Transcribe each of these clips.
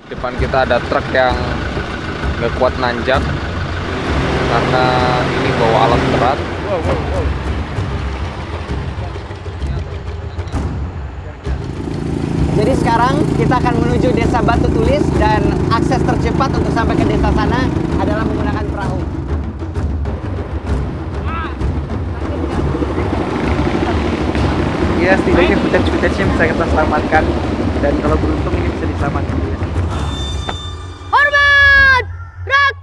Depan kita ada truk yang nggak kuat nanjak karena ini bawa alat berat. Jadi sekarang kita akan menuju Desa Batu Tulis dan akses tercepat untuk sampai ke desa sana adalah menggunakan perahu. Ya, setidaknya footage-footage-nya bisa kita selamatkan, dan kalau beruntung ini bisa diselamatkan. Hormat! Rak!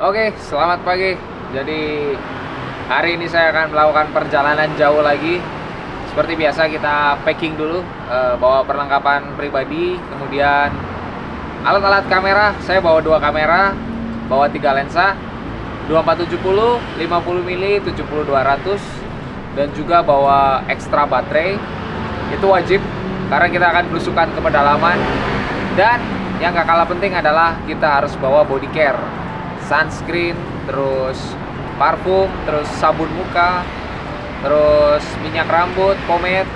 Oke, selamat pagi. Jadi hari ini saya akan melakukan perjalanan jauh lagi. Seperti biasa kita packing dulu, bawa perlengkapan pribadi, kemudian alat-alat kamera. Saya bawa 2 kamera, bawa 3 lensa, 2470, 50 mili, 70-200, dan juga bawa ekstra baterai. Itu wajib karena kita akan belusukan ke pedalaman. Dan yang gak kalah penting adalah kita harus bawa body care, sunscreen, terus parfum, terus sabun muka, terus minyak rambut, pomade,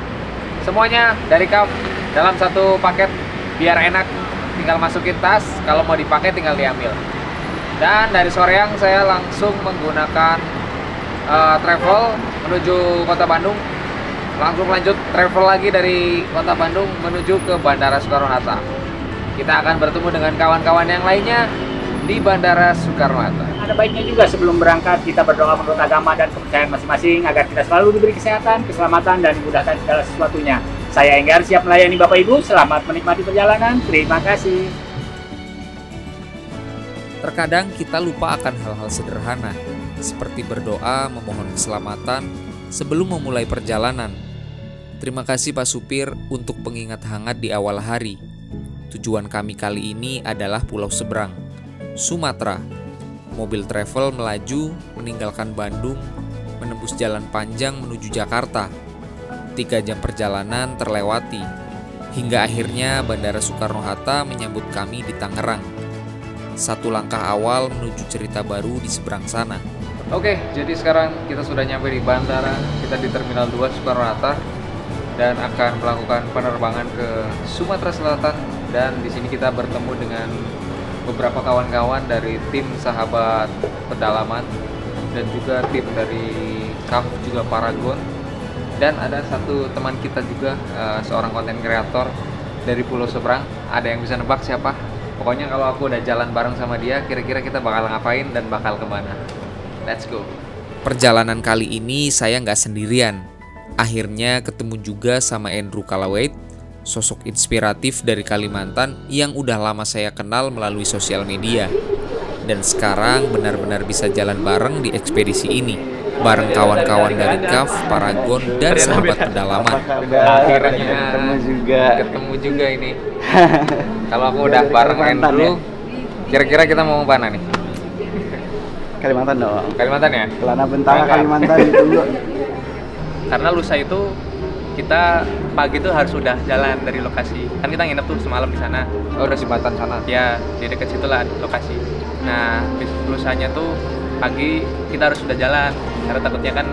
semuanya dari KAF dalam satu paket biar enak, tinggal masukin tas, kalau mau dipakai tinggal diambil. Dan dari Soreang saya langsung menggunakan travel menuju Kota Bandung, langsung lanjut travel lagi dari Kota Bandung menuju ke Bandara Soekarno-Hatta. Kita akan bertemu dengan kawan-kawan yang lainnya di Bandara Soekarno-Hatta. Ada baiknya juga sebelum berangkat kita berdoa menurut agama dan kepercayaan masing-masing agar kita selalu diberi kesehatan, keselamatan, dan dimudahkan segala sesuatunya. Saya Enggar siap melayani Bapak Ibu. Selamat menikmati perjalanan. Terima kasih. Terkadang kita lupa akan hal-hal sederhana, seperti berdoa memohon keselamatan sebelum memulai perjalanan. Terima kasih Pak Supir untuk pengingat hangat di awal hari. Tujuan kami kali ini adalah Pulau Seberang, Sumatera. Mobil travel melaju meninggalkan Bandung, menembus jalan panjang menuju Jakarta. 3 jam perjalanan terlewati, hingga akhirnya Bandara Soekarno-Hatta menyambut kami di Tangerang. Satu langkah awal menuju cerita baru di seberang sana. Oke, jadi sekarang kita sudah nyampe di bandara. Kita di Terminal 2 Soekarno-Hatta dan akan melakukan penerbangan ke Sumatera Selatan. Dan di sini kita bertemu dengan beberapa kawan-kawan dari tim sahabat pedalaman dan juga tim dari KAF juga Paragon. Dan ada satu teman kita juga, seorang konten kreator dari Pulau Seberang. Ada yang bisa nebak siapa? Pokoknya kalau aku udah jalan bareng sama dia, kira-kira kita bakal ngapain dan bakal kemana. Let's go. Perjalanan kali ini saya nggak sendirian. Akhirnya ketemu juga sama Andrew Kalawait, sosok inspiratif dari Kalimantan yang udah lama saya kenal melalui sosial media. Dan sekarang benar-benar bisa jalan bareng di ekspedisi ini, bareng kawan-kawan dari KAF, Paragon, dan sahabat pedalaman. Akhirnya ketemu juga ini. Kalau aku udah bareng Andrew, kira-kira kita mau kemana nih? Kalimantan dong. Kalimantan ya? Kelana Bentara Kalimantan ditunggu. Karena lusa itu kita pagi tuh harus sudah jalan dari lokasi. Kan kita nginep tuh semalam di sana. Oh, udah Jembatan sana. Ya, di dekat situ lah lokasi. Nah, lusanya tuh pagi kita harus sudah jalan karena takutnya kan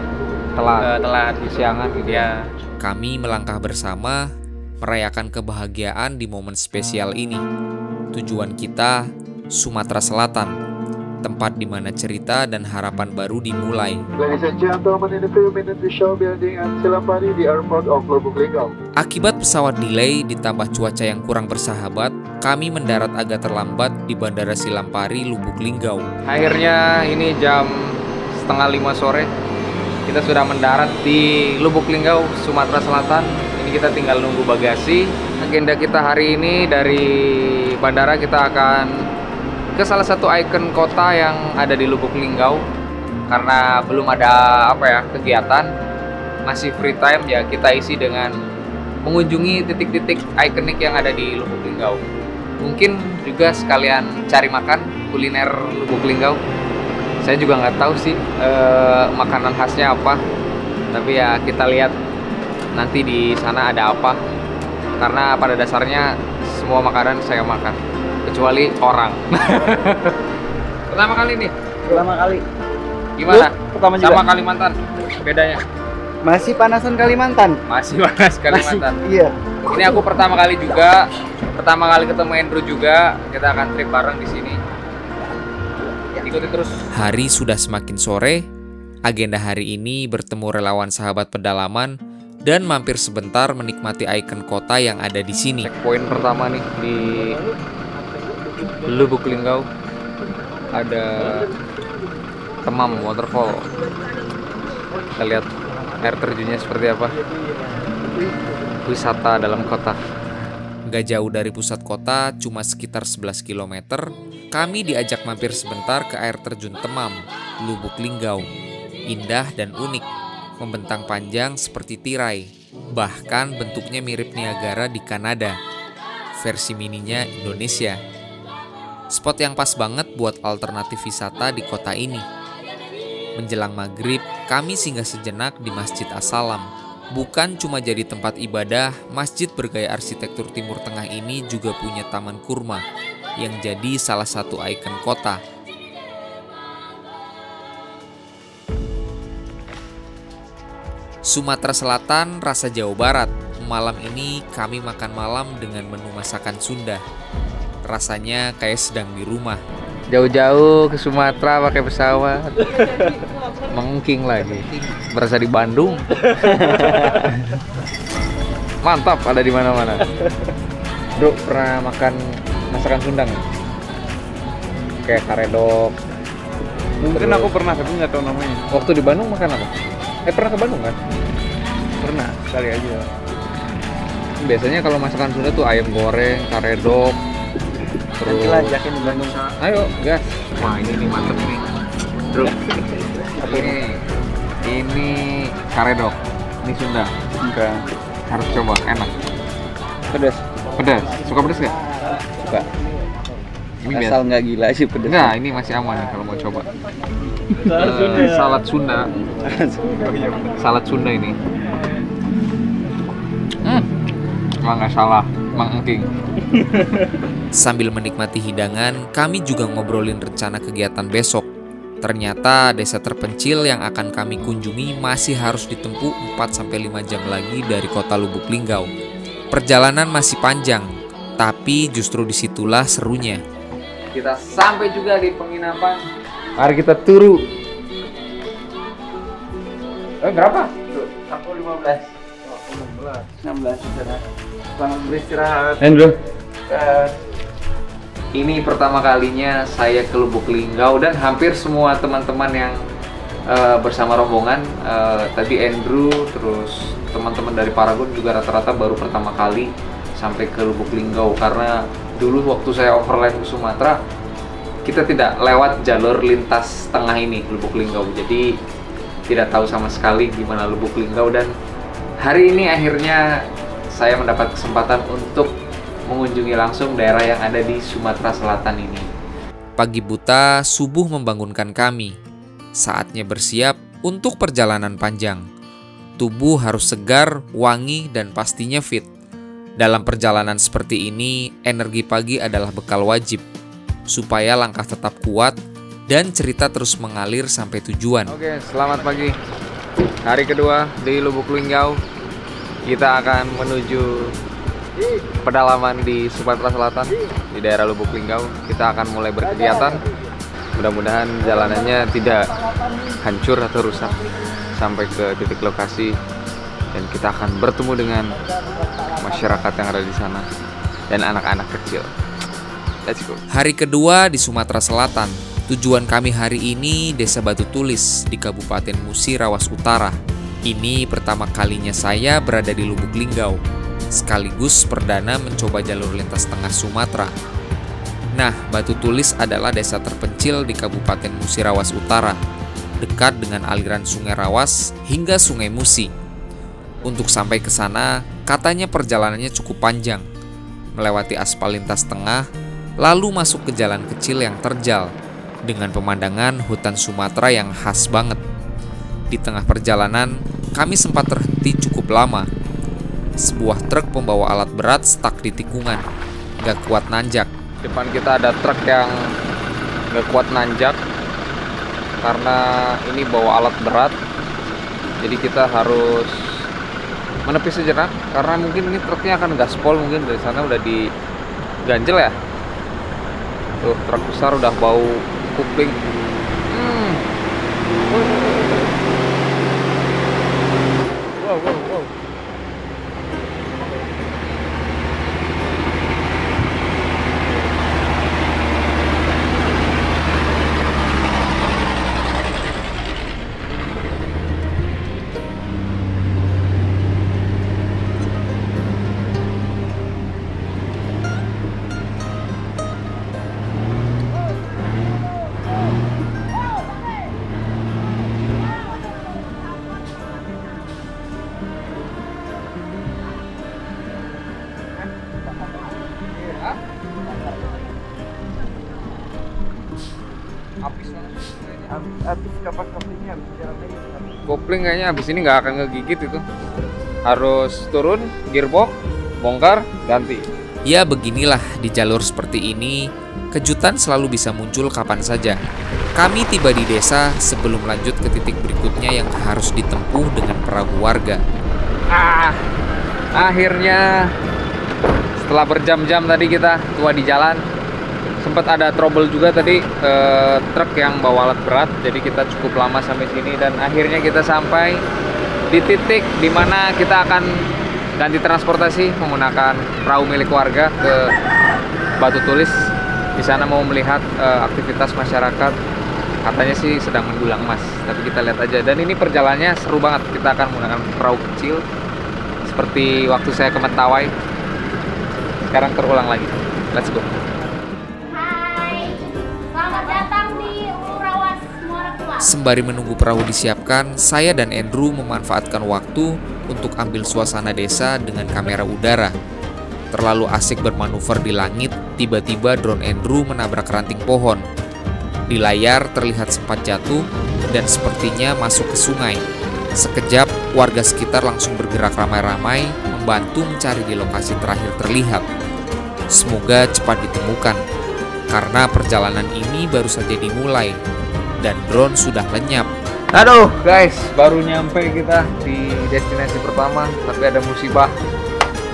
telat siangan gitu ya. Kami melangkah bersama, merayakan kebahagiaan di momen spesial ini. Tujuan kita, Sumatera Selatan, tempat di mana cerita dan harapan baru dimulai. Ladies and gentlemen, in a few minutes we shall be landing at Silampari di airport of Lubuk Linggau. Akibat pesawat delay ditambah cuaca yang kurang bersahabat, kami mendarat agak terlambat di Bandara Silampari, Lubuk Linggau. Akhirnya ini jam 4:30 sore. Kita sudah mendarat di Lubuk Linggau, Sumatera Selatan. Ini kita tinggal nunggu bagasi. Agenda kita hari ini dari bandara kita akan ke salah satu ikon kota yang ada di Lubuk Linggau. Karena belum ada kegiatan, masih free time ya, kita isi dengan mengunjungi titik-titik ikonik yang ada di Lubuk Linggau. Mungkin juga sekalian cari makan kuliner Lubuk Linggau. Saya juga nggak tahu sih makanan khasnya apa, tapi ya kita lihat nanti di sana ada apa. Karena pada dasarnya semua makanan saya makan, kecuali orang. Pertama kali nih. Pertama kali. Gimana? Pertama juga. Sama Kalimantan, bedanya? Masih panasan Kalimantan. Masih panas Kalimantan. Iya. Ini aku pertama kali juga, pertama kali ketemu Andrew juga. Kita akan trip bareng di sini. Ikuti terus. Hari sudah semakin sore. Agenda hari ini bertemu relawan sahabat pedalaman dan mampir sebentar menikmati ikon kota yang ada di sini. Checkpoint pertama nih di Lubuk Linggau. Ada Temam Waterfall. Kita lihat air terjunnya seperti apa. Wisata dalam kota. Gak jauh dari pusat kota, cuma sekitar 11 km, kami diajak mampir sebentar ke air terjun Temam, Lubuk Linggau. Indah dan unik, membentang panjang seperti tirai. Bahkan bentuknya mirip Niagara di Kanada. Versi mininya Indonesia. Spot yang pas banget buat alternatif wisata di kota ini. Menjelang maghrib, kami singgah sejenak di Masjid As-Salam. Bukan cuma jadi tempat ibadah, masjid bergaya arsitektur Timur Tengah ini juga punya taman kurma yang jadi salah satu ikon kota. Sumatera Selatan, rasa Jawa Barat. Malam ini kami makan malam dengan menu masakan Sunda. Rasanya kayak sedang di rumah. Jauh-jauh ke Sumatera pakai pesawat. Mengking lagi. Berasa di Bandung. Mantap, ada di mana-mana. Bro, pernah makan masakan Sunda nggak? Kayak karedok. Mungkin aku pernah tapi nggak tahu namanya. Waktu di Bandung makan apa? Pernah ke Bandung kan? Pernah sekali aja. Biasanya kalau masakan Sunda tuh ayam goreng, karedok, terus Nanti lah ajakin di Bandung. ayo gas. Wah, ini nih mantep nih, bro. Ini karedok, ini Sunda. Enggak. Harus coba, enak. Pedas. Pedas, suka pedas nggak? Suka. Ini Asal nggak gila sih pedas. Enggak, ini masih aman nih kalau mau coba. Salad Sunda. Salad Sunda ini. Emang nggak salah, Mang Engking. Sambil menikmati hidangan, kami juga ngobrolin rencana kegiatan besok. Ternyata desa terpencil yang akan kami kunjungi masih harus ditempuh 4-5 jam lagi dari kota Lubuk Linggau. Perjalanan masih panjang, tapi justru disitulah serunya. Kita sampai juga di penginapan. Mari kita turu. Berapa? Aku 15. 16 sudah. Selamat beristirahat. Bro. Ini pertama kalinya saya ke Lubuk Linggau dan hampir semua teman-teman yang bersama rombongan, tadi Andrew, terus teman-teman dari Paragon juga rata-rata baru pertama kali sampai ke Lubuk Linggau, karena dulu waktu saya overland ke Sumatera kita tidak lewat jalur lintas tengah ini, Lubuk Linggau, jadi tidak tahu sama sekali gimana Lubuk Linggau. Dan hari ini akhirnya saya mendapat kesempatan untuk mengunjungi langsung daerah yang ada di Sumatera Selatan ini. Pagi buta, subuh membangunkan kami. Saatnya bersiap untuk perjalanan panjang. Tubuh harus segar, wangi, dan pastinya fit. Dalam perjalanan seperti ini, energi pagi adalah bekal wajib, supaya langkah tetap kuat dan cerita terus mengalir sampai tujuan. Oke, selamat pagi. Hari kedua di Lubuk Linggau. Kita akan menuju pedalaman di Sumatera Selatan, di daerah Lubuk Linggau. Kita akan mulai berkegiatan. Mudah-mudahan jalanannya tidak hancur atau rusak sampai ke titik lokasi, dan kita akan bertemu dengan masyarakat yang ada di sana dan anak-anak kecil. Let's go. Hari kedua di Sumatera Selatan. Tujuan kami hari ini Desa Batu Tulis di Kabupaten Musi Rawas Utara. Ini pertama kalinya saya berada di Lubuk Linggau, sekaligus perdana mencoba jalur lintas tengah Sumatera. Nah, Batu Tulis adalah desa terpencil di Kabupaten Musi Rawas Utara, dekat dengan aliran Sungai Rawas hingga Sungai Musi. Untuk sampai ke sana, katanya perjalanannya cukup panjang, melewati aspal lintas tengah, lalu masuk ke jalan kecil yang terjal, dengan pemandangan hutan Sumatera yang khas banget. Di tengah perjalanan, kami sempat terhenti cukup lama. Sebuah truk pembawa alat berat stuck di tikungan, gak kuat nanjak. Depan kita ada truk yang gak kuat nanjak karena ini bawa alat berat. Jadi kita harus menepi sejenak karena mungkin ini truknya akan gaspol, mungkin dari sana udah diganjel ya. Tuh truk besar udah bau kuping. Wow. Habis kapas koplingnya, habis jalan lagi. Kopling kayaknya habis ini nggak akan ngegigit itu. Harus turun, gearbox, bongkar, ganti. Ya beginilah di jalur seperti ini, kejutan selalu bisa muncul kapan saja. Kami tiba di desa sebelum lanjut ke titik berikutnya yang harus ditempuh dengan perahu warga. Akhirnya setelah berjam-jam tadi kita tua di jalan, sempat ada trouble juga tadi truk yang bawa alat berat, jadi kita cukup lama sampai sini dan akhirnya kita sampai di titik dimana kita akan ganti transportasi menggunakan perahu milik warga ke Batu Tulis. Di sana mau melihat aktivitas masyarakat, katanya sih sedang mendulang emas, tapi kita lihat aja. Dan ini perjalanannya seru banget, kita akan menggunakan perahu kecil seperti waktu saya ke Mentawai. Sekarang terulang lagi, let's go. Sembari menunggu perahu disiapkan, saya dan Andrew memanfaatkan waktu untuk ambil suasana desa dengan kamera udara. Terlalu asik bermanuver di langit, tiba-tiba drone Andrew menabrak ranting pohon. Di layar terlihat sempat jatuh dan sepertinya masuk ke sungai. Sekejap, warga sekitar langsung bergerak ramai-ramai membantu mencari di lokasi terakhir terlihat. Semoga cepat ditemukan, karena perjalanan ini baru saja dimulai dan drone sudah lenyap. Aduh guys, baru nyampe kita di destinasi pertama, tapi ada musibah.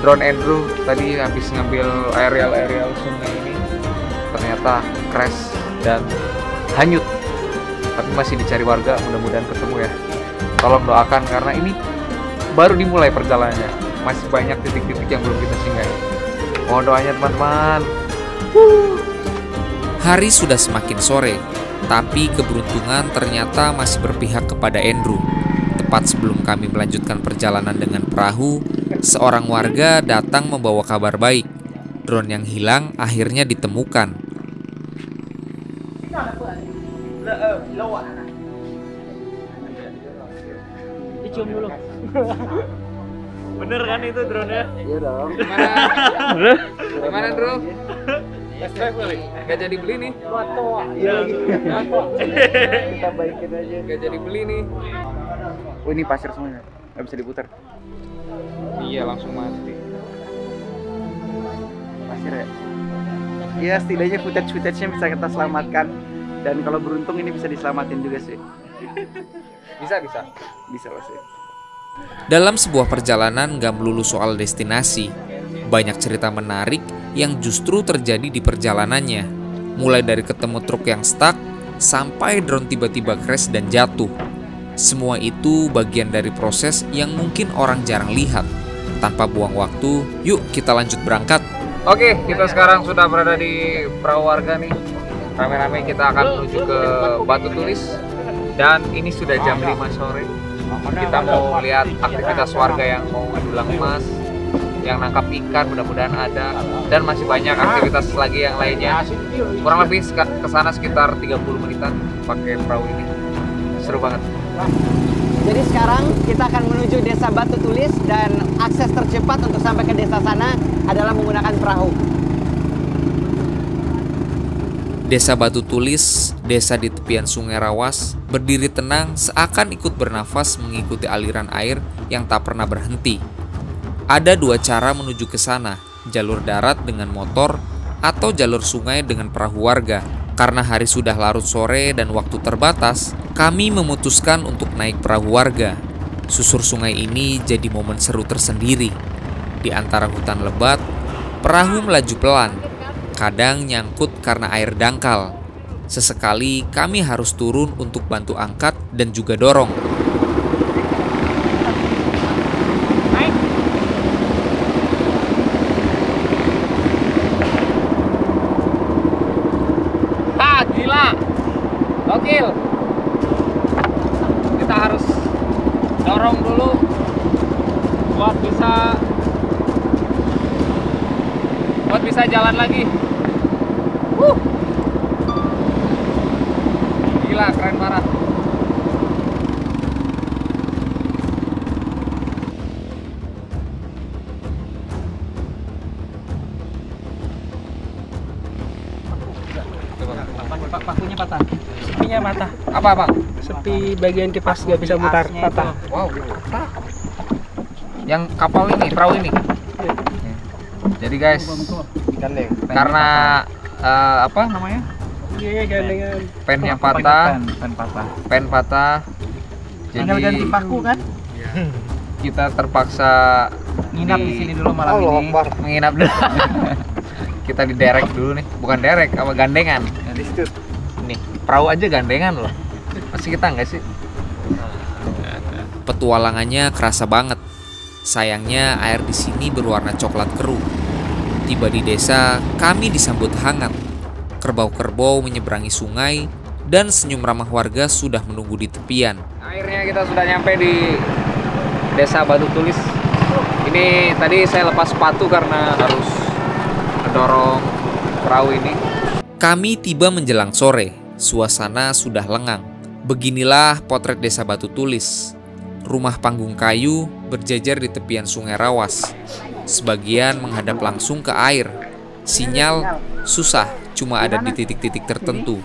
Drone Andrew tadi habis ngambil aerial sungai ini, ternyata crash dan hanyut. Tapi masih dicari warga, mudah-mudahan ketemu ya. Tolong doakan karena ini baru dimulai perjalanannya. Masih banyak titik-titik yang belum kita singgahi. Mohon doanya teman-teman. Hari sudah semakin sore, tapi keberuntungan ternyata masih berpihak kepada Andrew. Tepat sebelum kami melanjutkan perjalanan dengan perahu, seorang warga datang membawa kabar baik. Drone yang hilang akhirnya ditemukan. Dicium dulu. Bener kan itu drone-nya? Iya dong. Gimana Andrew? Gak jadi beli nih. Iya. Kita baikin aja. Gak jadi beli nih. Oh ini pasir semuanya, nggak bisa diputar. Iya langsung mati. Pasir ya. Iya setidaknya footage-nya bisa kita selamatkan. Dan kalau beruntung ini bisa diselamatin juga sih. Bisa. Bisa lah sih. Dalam sebuah perjalanan gak melulu soal destinasi. Banyak cerita menarik yang justru terjadi di perjalanannya. Mulai dari ketemu truk yang stuck, sampai drone tiba-tiba crash dan jatuh. Semua itu bagian dari proses yang mungkin orang jarang lihat. Tanpa buang waktu, yuk kita lanjut berangkat. Oke, kita sekarang sudah berada di perahu warga nih. Rame-rame kita akan menuju ke Batu Tulis. Dan ini sudah jam 5 sore. Kita mau lihat aktivitas warga yang mau mendulang emas, yang nangkap ikan, mudah-mudahan ada. Dan masih banyak aktivitas lagi yang lainnya. Kurang lebih ke sana sekitar 30 menitan pakai perahu ini. Seru banget. Jadi sekarang kita akan menuju desa Batu Tulis dan akses tercepat untuk sampai ke desa sana adalah menggunakan perahu. Desa Batu Tulis, desa di tepian Sungai Rawas, berdiri tenang seakan ikut bernafas mengikuti aliran air yang tak pernah berhenti. Ada dua cara menuju ke sana, jalur darat dengan motor atau jalur sungai dengan perahu warga. Karena hari sudah larut sore dan waktu terbatas, kami memutuskan untuk naik perahu warga. Susur sungai ini jadi momen seru tersendiri. Di antara hutan lebat, perahu melaju pelan, kadang nyangkut karena air dangkal. Sesekali kami harus turun untuk bantu angkat dan juga dorong. Gila, gokil. Kita harus dorong dulu buat bisa jalan lagi. Gila, keren parah. Pakunya patah. Sepinya patah. Apa bang? Sepi bagian kipas nggak bisa mutar, patah. Wow, patah. Yang kapal ini, perahu ini. Jadi guys, karena apa namanya? Iya, gandengan. Pennya patah, pen patah. Tinggal ganti paku kan? Kita terpaksa Nginap di sini dulu malam ini. menginap dulu. Kita diderek dulu nih, bukan derek, apa gandengan. Nih, perahu aja gandengan loh. Masih kita nggak sih? Petualangannya kerasa banget. Sayangnya air di sini berwarna coklat keruh. Tiba di desa, kami disambut hangat. Kerbau-kerbau menyeberangi sungai dan senyum ramah warga sudah menunggu di tepian. Akhirnya kita sudah nyampe di Desa Batu Tulis. Ini tadi saya lepas sepatu karena harus mendorong perahu ini. Kami tiba menjelang sore, suasana sudah lengang. Beginilah potret Desa Batu Tulis. Rumah panggung kayu berjajar di tepian Sungai Rawas. Sebagian menghadap langsung ke air. Sinyal susah, cuma ada di titik-titik tertentu.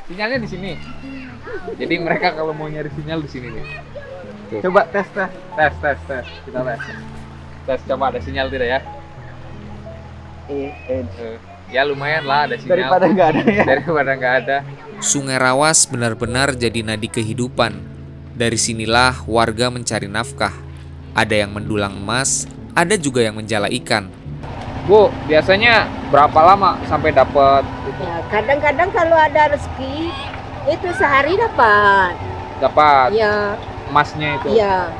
Sinyalnya di sini. Jadi mereka kalau mau nyari sinyal di sini nih. Oke. Coba tes. Kita tes. Tes coba ada sinyal tidak ya? Ya lumayan lah ada sinyal. Daripada nggak ada ya. Daripada nggak ada. Sungai Rawas benar-benar jadi nadi kehidupan. Dari sinilah warga mencari nafkah. Ada yang mendulang emas, ada juga yang menjala ikan. Bu, biasanya berapa lama sampai dapat? Ya, kadang-kadang kalau ada rezeki itu sehari dapat. Dapat Ya, emasnya itu. iya.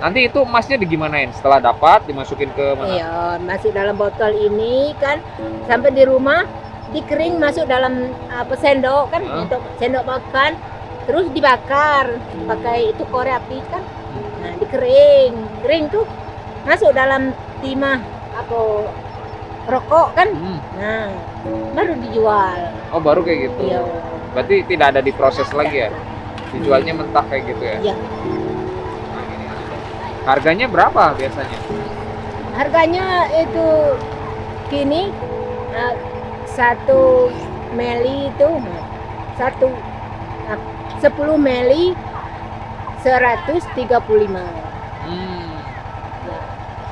Nanti itu emasnya digimanain? Setelah dapat dimasukin ke mana? Iya, masuk dalam botol ini kan sampai di rumah dikering masuk dalam sendok kan untuk sendok makan, terus dibakar pakai itu korek api kan. Nah, kering tuh masuk dalam timah apa rokok kan. Nah, baru dijual. Oh, baru kayak gitu. Iya. Berarti tidak ada diproses lagi ya? Dijualnya mentah kayak gitu ya? Iya. Harganya berapa biasanya? Harganya itu gini, 1 meli itu 10 meli 135.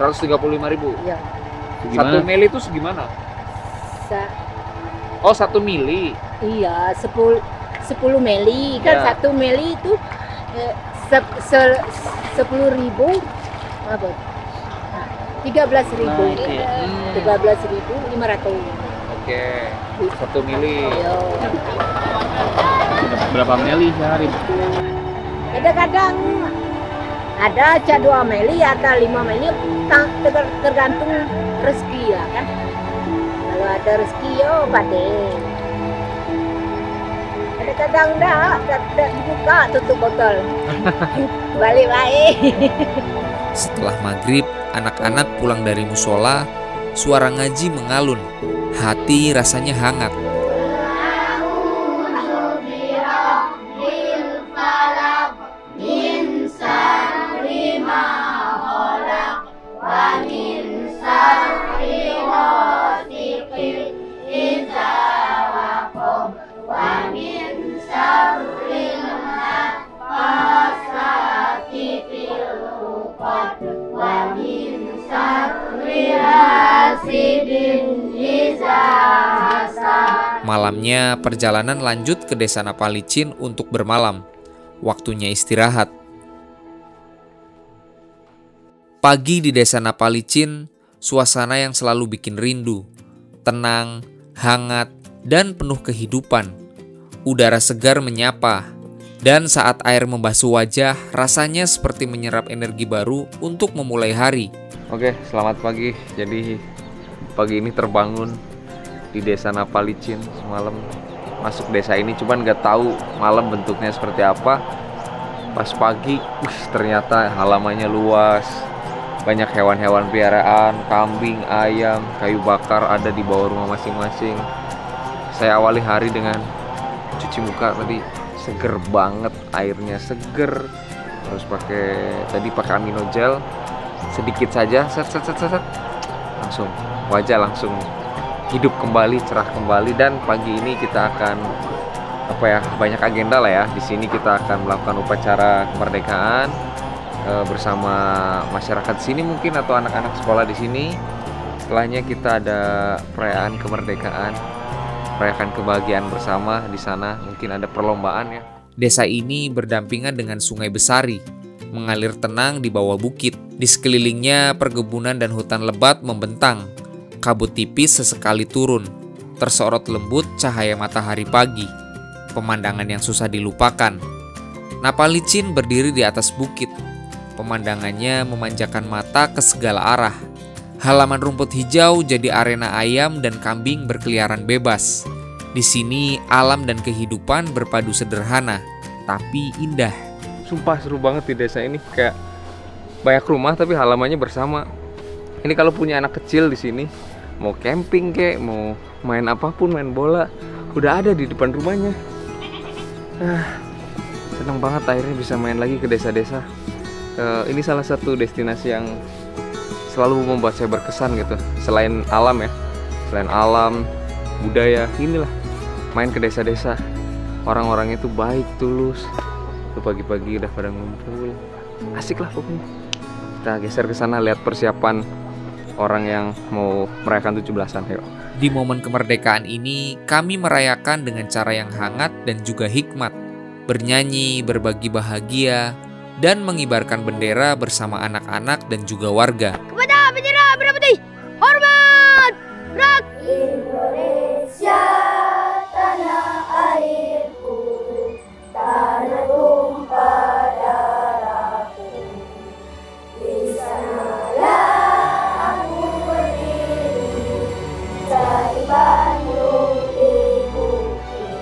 135.000. Ya. 1 mili itu segimana? Oh, 1 mili. Iya, 10 meli kan. Ya. 1 meli itu 10.000 apa? 13.000. 13.500. Oke. 1 mili. Iya. Berapa meli sehari? Kadang-kadang ada 2 meli atau 5 meli, tergantung rezeki lah kan. Kalau ada rezeki yo pade. Kadang-kadang enggak dibuka, tutup botol. Balik baik. Setelah maghrib, anak-anak pulang dari musola, suara ngaji mengalun. Hati rasanya hangat. Malamnya perjalanan lanjut ke Desa Napalicin untuk bermalam. Waktunya istirahat. Pagi di desa Napalicin, suasana yang selalu bikin rindu. Tenang, hangat, dan penuh kehidupan. Udara segar menyapa, dan saat air membasuh wajah, rasanya seperti menyerap energi baru untuk memulai hari. Oke, selamat pagi. Jadi pagi ini terbangun di desa Napalicin semalam. Masuk desa ini cuman nggak tahu malam bentuknya seperti apa. Pas pagi, ternyata halamannya luas. Banyak hewan-hewan peliharaan, kambing, ayam, kayu bakar ada di bawah rumah masing-masing. Saya awali hari dengan cuci muka tadi, seger banget, airnya seger. Terus pakai amino gel sedikit saja, set. Langsung wajah langsung hidup kembali, cerah kembali. Dan pagi ini kita akan banyak agenda lah ya. Di sini kita akan melakukan upacara kemerdekaan bersama masyarakat sini mungkin atau anak-anak sekolah di sini. Setelahnya kita ada perayaan kemerdekaan, merayakan kebahagiaan bersama di sana. Mungkin ada perlombaan ya. Desa ini berdampingan dengan Sungai Besari, mengalir tenang di bawah bukit. Di sekelilingnya perkebunan dan hutan lebat membentang. Kabut tipis sesekali turun, tersorot lembut cahaya matahari pagi. Pemandangan yang susah dilupakan. Napalicin berdiri di atas bukit. Pemandangannya memanjakan mata ke segala arah. Halaman rumput hijau jadi arena ayam dan kambing berkeliaran bebas. Di sini alam dan kehidupan berpadu sederhana, tapi indah. Sumpah seru banget di desa ini, kayak banyak rumah tapi halamannya bersama. Ini kalau punya anak kecil di sini, mau camping kek, mau main apapun, main bola, udah ada di depan rumahnya. Senang banget akhirnya bisa main lagi ke desa-desa. Ini salah satu destinasi yang selalu membuat saya berkesan gitu. Selain alam ya, selain alam, budaya, inilah main ke desa-desa. Orang-orangnya tuh baik, tulus. Tuh pagi-pagi udah pada ngumpul, asik lah pokoknya. Kita geser ke sana lihat persiapan orang yang mau merayakan 17-an. Yuk. Di momen kemerdekaan ini, kami merayakan dengan cara yang hangat dan juga hikmat. Bernyanyi, berbagi bahagia, dan mengibarkan bendera bersama anak-anak dan juga warga. Kepada bendera merah putih, hormat! Rak! Indonesia, tanah airku, tanah tumpah darahku. Di sanalah aku berdiri, dari Bandung di bukit.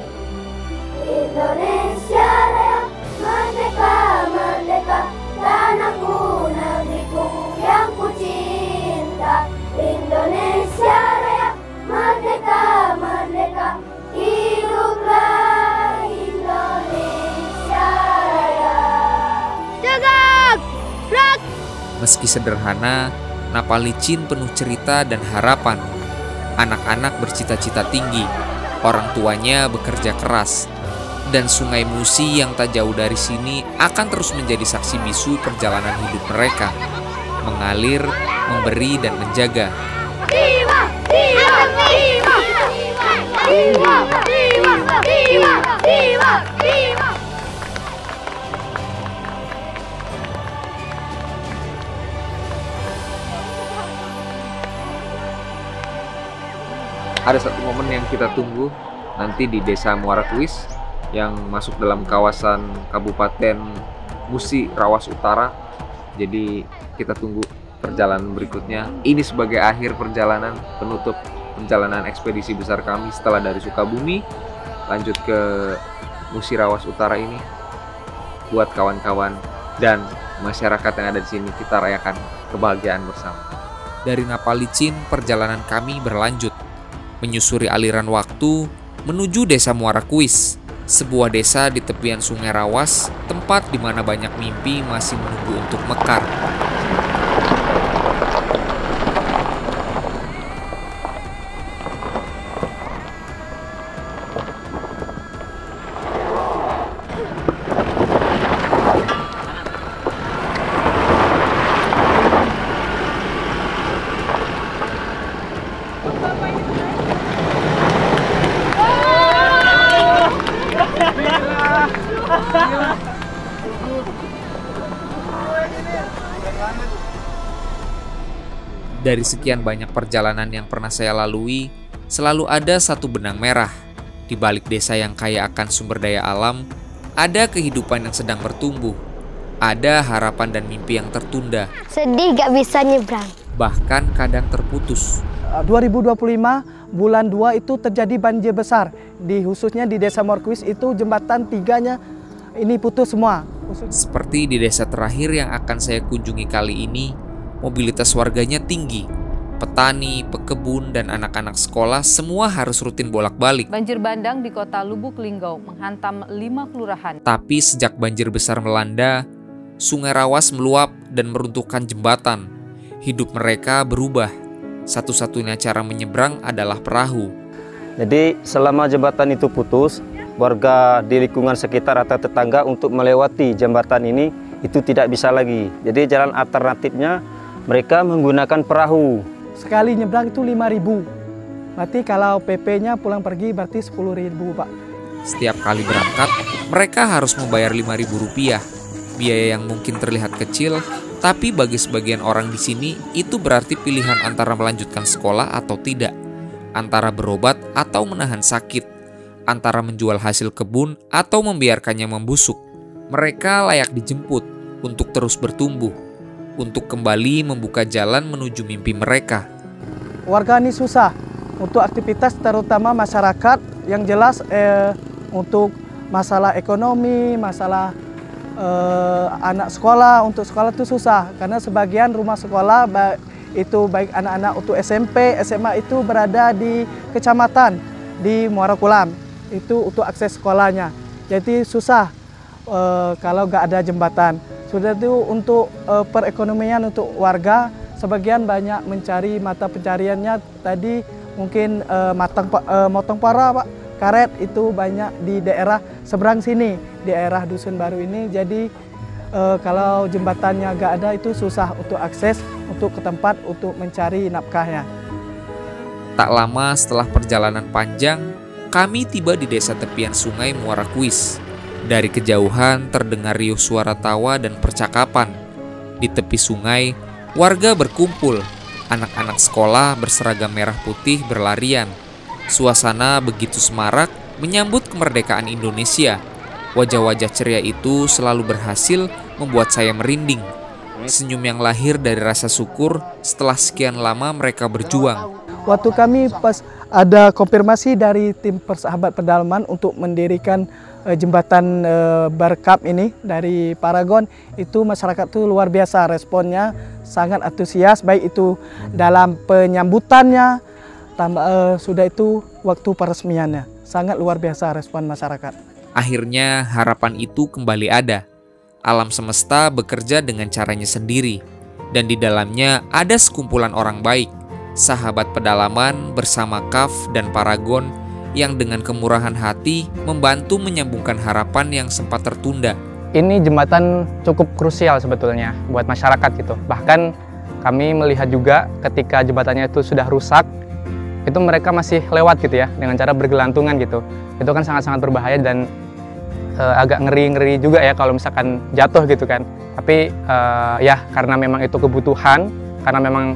Indonesia Raya, merdeka, merdeka, tanahku, negeriku yang ku cinta. Indonesia Raya, merdeka, merdeka, hiduplah Indonesia Raya. Tegak, rak. Meski sederhana, Napalicin penuh cerita dan harapan. Anak-anak bercita-cita tinggi, orang tuanya bekerja keras. Dan Sungai Musi yang tak jauh dari sini akan terus menjadi saksi bisu perjalanan hidup mereka. Mengalir, memberi, dan menjaga. Diwa, diwa, diwa, diwa, diwa, diwa, diwa, diwa. Ada satu momen yang kita tunggu nanti di desa Muara Kuis yang masuk dalam kawasan Kabupaten Musi Rawas Utara. Jadi kita tunggu perjalanan berikutnya. Ini sebagai akhir perjalanan, penutup perjalanan ekspedisi besar kami setelah dari Sukabumi lanjut ke Musi Rawas Utara ini. Buat kawan-kawan dan masyarakat yang ada di sini, kita rayakan kebahagiaan bersama. Dari Napalicin, perjalanan kami berlanjut menyusuri aliran waktu menuju desa Muara Kuis, sebuah desa di tepian Sungai Rawas, tempat di mana banyak mimpi masih menunggu untuk mekar. Dari sekian banyak perjalanan yang pernah saya lalui, selalu ada satu benang merah. Di balik desa yang kaya akan sumber daya alam, ada kehidupan yang sedang bertumbuh. Ada harapan dan mimpi yang tertunda. Sedih gak bisa nyebrang. Bahkan kadang terputus. 2025 bulan 2 itu terjadi banjir besar. Khususnya di Desa Morkuis itu jembatan 3-nya ini putus semua. Seperti di desa terakhir yang akan saya kunjungi kali ini, mobilitas warganya tinggi. Petani, pekebun, dan anak-anak sekolah semua harus rutin bolak-balik. Banjir bandang di kota Lubuk Linggau menghantam 5 kelurahan. Tapi sejak banjir besar melanda, Sungai Rawas meluap dan meruntuhkan jembatan. Hidup mereka berubah. Satu-satunya cara menyeberang adalah perahu. Jadi selama jembatan itu putus, warga di lingkungan sekitar atau tetangga untuk melewati jembatan ini itu tidak bisa lagi. Jadi jalan alternatifnya mereka menggunakan perahu. Sekali nyebrang itu 5.000. Berarti kalau PP-nya pulang pergi berarti 10.000, Pak. Setiap kali berangkat, mereka harus membayar Rp5.000. Biaya yang mungkin terlihat kecil, tapi bagi sebagian orang di sini itu berarti pilihan antara melanjutkan sekolah atau tidak, antara berobat atau menahan sakit, antara menjual hasil kebun atau membiarkannya membusuk. Mereka layak dijemput untuk terus bertumbuh, untuk kembali membuka jalan menuju mimpi mereka. Warga ini susah untuk aktivitas, terutama masyarakat yang jelas untuk masalah ekonomi, masalah anak sekolah. Untuk sekolah itu susah karena sebagian rumah sekolah itu baik anak-anak untuk SMP, SMA itu berada di kecamatan di Muara Kulam. Itu untuk akses sekolahnya. Jadi susah kalau nggak ada jembatan. Sudah itu untuk perekonomian untuk warga, sebagian banyak mencari mata pencariannya tadi mungkin motong para, Pak. Karet itu banyak di daerah seberang sini, di daerah Dusun Baru ini. Jadi kalau jembatannya nggak ada itu susah untuk akses untuk ke tempat untuk mencari nafkahnya. Tak lama setelah perjalanan panjang, kami tiba di desa tepian sungai Muara Kuis. Dari kejauhan terdengar riuh suara tawa dan percakapan. Di tepi sungai, warga berkumpul. Anak-anak sekolah berseragam merah putih berlarian. Suasana begitu semarak menyambut kemerdekaan Indonesia. Wajah-wajah ceria itu selalu berhasil membuat saya merinding. Senyum yang lahir dari rasa syukur setelah sekian lama mereka berjuang. Waktu kami pas ada konfirmasi dari tim Persahabat Pedalaman untuk mendirikan jembatan berkap ini dari Paragon, itu masyarakat itu luar biasa, responnya sangat antusias, baik itu dalam penyambutannya, sudah itu waktu peresmiannya. Sangat luar biasa respon masyarakat. Akhirnya harapan itu kembali ada. Alam semesta bekerja dengan caranya sendiri, dan di dalamnya ada sekumpulan orang baik, sahabat pedalaman bersama KAF dan Paragon yang dengan kemurahan hati membantu menyambungkan harapan yang sempat tertunda. Ini jembatan cukup krusial sebetulnya buat masyarakat gitu. Bahkan kami melihat juga ketika jembatannya itu sudah rusak, itu mereka masih lewat gitu ya, dengan cara bergelantungan gitu. Itu kan sangat-sangat berbahaya dan agak ngeri-ngeri juga ya kalau misalkan jatuh gitu kan. Tapi ya karena memang itu kebutuhan, karena memang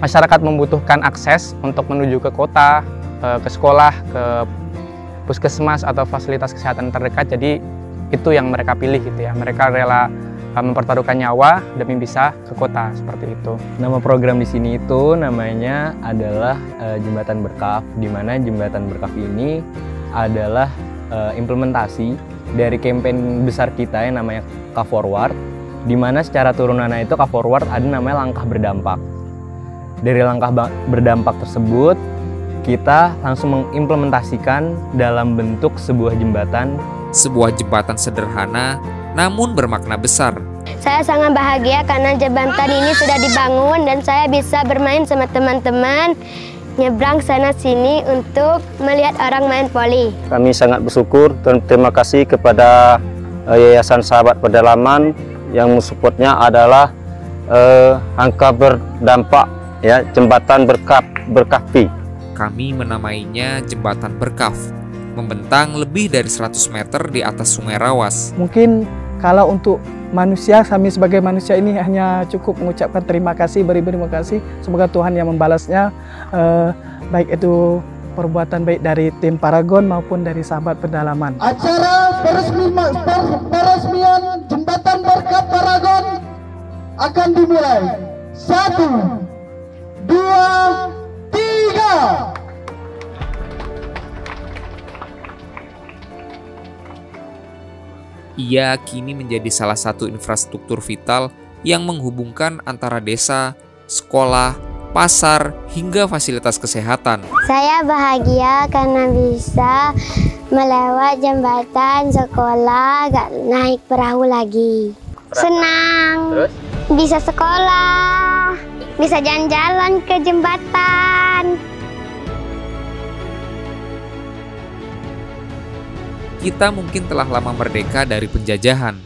masyarakat membutuhkan akses untuk menuju ke kota, ke sekolah, ke puskesmas atau fasilitas kesehatan terdekat, jadi itu yang mereka pilih gitu ya. Mereka rela mempertaruhkan nyawa demi bisa ke kota, seperti itu. Nama program di sini itu namanya adalah Jembatan Berkaf, di mana Jembatan Berkaf ini adalah implementasi dari campaign besar kita yang namanya KAF Forward, di mana secara turunannya itu KAF Forward ada namanya langkah berdampak. Dari langkah berdampak tersebut, kita langsung mengimplementasikan dalam bentuk sebuah jembatan. Sebuah jembatan sederhana, namun bermakna besar. Saya sangat bahagia karena jembatan ini sudah dibangun dan saya bisa bermain sama teman-teman, nyebrang sana-sini untuk melihat orang main voli. Kami sangat bersyukur dan terima kasih kepada Yayasan Sahabat Pedalaman yang mensupportnya adalah angka berdampak, ya, Jembatan Berkafi. Kami menamainya Jembatan Berkaf, membentang lebih dari 100 meter di atas Sungai Rawas. Mungkin kalau untuk manusia, kami sebagai manusia ini hanya cukup mengucapkan terima kasih, beri terima kasih. Semoga Tuhan yang membalasnya, baik itu perbuatan baik dari tim Paragon maupun dari sahabat pedalaman. Acara peresmian Jembatan Berkah Paragon akan dimulai. 1, 2, 3. Ia kini menjadi salah satu infrastruktur vital yang menghubungkan antara desa, sekolah, pasar, hingga fasilitas kesehatan. Saya bahagia karena bisa melewat jembatan sekolah, gak naik perahu lagi. Senang. Terus? Bisa sekolah, bisa jalan-jalan ke jembatan. Kita mungkin telah lama merdeka dari penjajahan,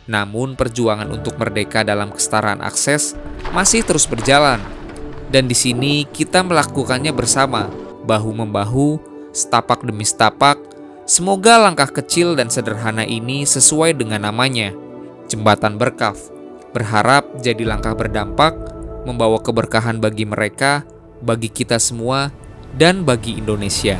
namun perjuangan untuk merdeka dalam kesetaraan akses masih terus berjalan. Dan di sini kita melakukannya bersama, bahu-membahu, setapak demi setapak. Semoga langkah kecil dan sederhana ini sesuai dengan namanya, Jembatan Berkah. Berharap jadi langkah berdampak, membawa keberkahan bagi mereka, bagi kita semua, dan bagi Indonesia.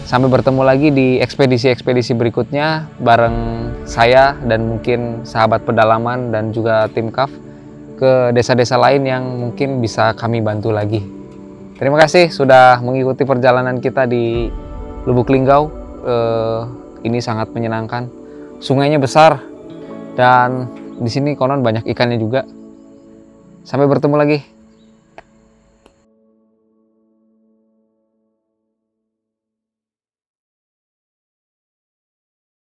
Sampai bertemu lagi di ekspedisi-ekspedisi berikutnya bareng saya dan mungkin sahabat pedalaman dan juga tim KAF ke desa-desa lain yang mungkin bisa kami bantu lagi. Terima kasih sudah mengikuti perjalanan kita di Lubuk Linggau. Ini sangat menyenangkan. Sungainya besar dan di sini konon banyak ikannya juga. Sampai bertemu lagi.